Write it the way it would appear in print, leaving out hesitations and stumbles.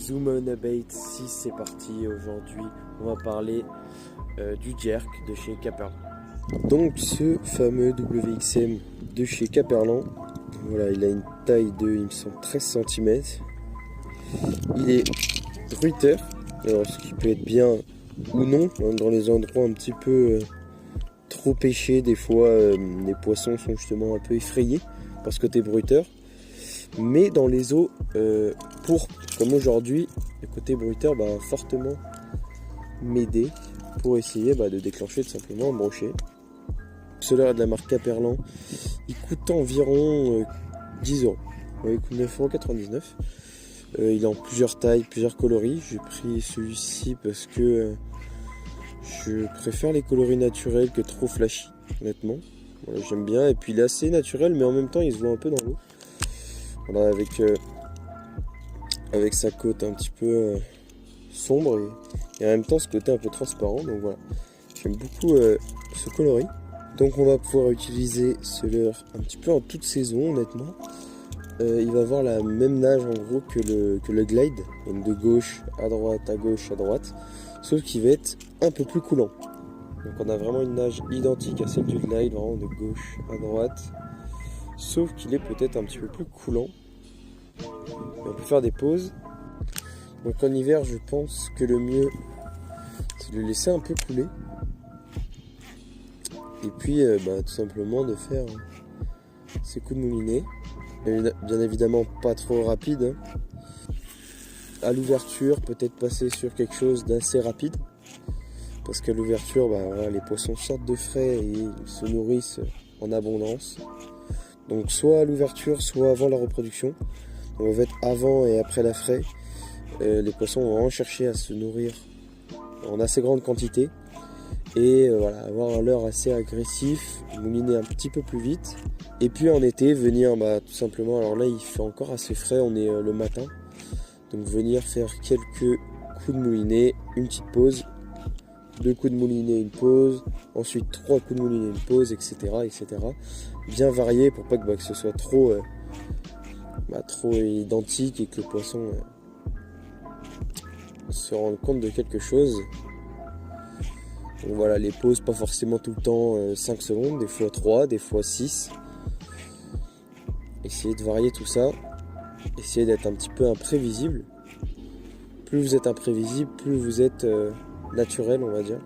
Zoom on a Bait 6, c'est parti. Aujourd'hui, on va parler du jerk de chez Caperlan. Donc, ce fameux WXM de chez Caperlan, voilà, il a une taille de, il me semble, 13 cm. Il est bruiteur, alors ce qui peut être bien ou non, hein, dans les endroits un petit peu trop pêchés. Des fois, les poissons sont justement un peu effrayés par ce côté bruiteur. Mais dans les eaux pourpres, comme aujourd'hui, le côté bruiteur va fortement m'aider pour essayer de déclencher tout simplement un brochet. Celui-là de la marque Caperlan, il coûte environ 10 euros. Ouais, il coûte 9,99 €. Il est en plusieurs tailles, plusieurs coloris. J'ai pris celui-ci parce que je préfère les coloris naturels que trop flashy, honnêtement. Voilà, j'aime bien. Et puis il est assez naturel, mais en même temps il se voit un peu dans l'eau. Voilà, avec sa côte un petit peu sombre et en même temps ce côté un peu transparent. Donc voilà, j'aime beaucoup ce coloris. Donc on va pouvoir utiliser ce leurre un petit peu en toute saison, honnêtement. Il va avoir la même nage en gros que le glide, donc de gauche à droite, à gauche, à droite, sauf qu'il va être un peu plus coulant. Donc on a vraiment une nage identique à celle du glide, vraiment de gauche à droite, sauf qu'il est peut-être un petit peu plus coulant. Et on peut faire des pauses. Donc en hiver, je pense que le mieux, c'est de le laisser un peu couler. Et puis tout simplement de faire ces coups de moulinet. Bien évidemment pas trop rapide. À l'ouverture, peut-être passer sur quelque chose d'assez rapide. Parce qu'à l'ouverture, voilà, les poissons sortent de frais et ils se nourrissent en abondance. Donc soit à l'ouverture, soit avant la reproduction. Donc en fait, avant et après la fraie, les poissons vont vraiment chercher à se nourrir en assez grande quantité. Et voilà, avoir un leurre assez agressif, mouliner un petit peu plus vite. Et puis en été, venir tout simplement, alors là il fait encore assez frais, on est le matin. Donc venir faire quelques coups de moulinet, une petite pause, 2 coups de moulinet, une pause, ensuite 3 coups de moulinet, une pause, etc. etc. Bien varié pour pas que ce soit trop identique et que le poisson se rende compte de quelque chose. Donc voilà, les pauses, pas forcément tout le temps 5 secondes, des fois 3, des fois 6. Essayez de varier tout ça. Essayez d'être un petit peu imprévisible. Plus vous êtes imprévisible, plus vous êtes naturel, on va dire.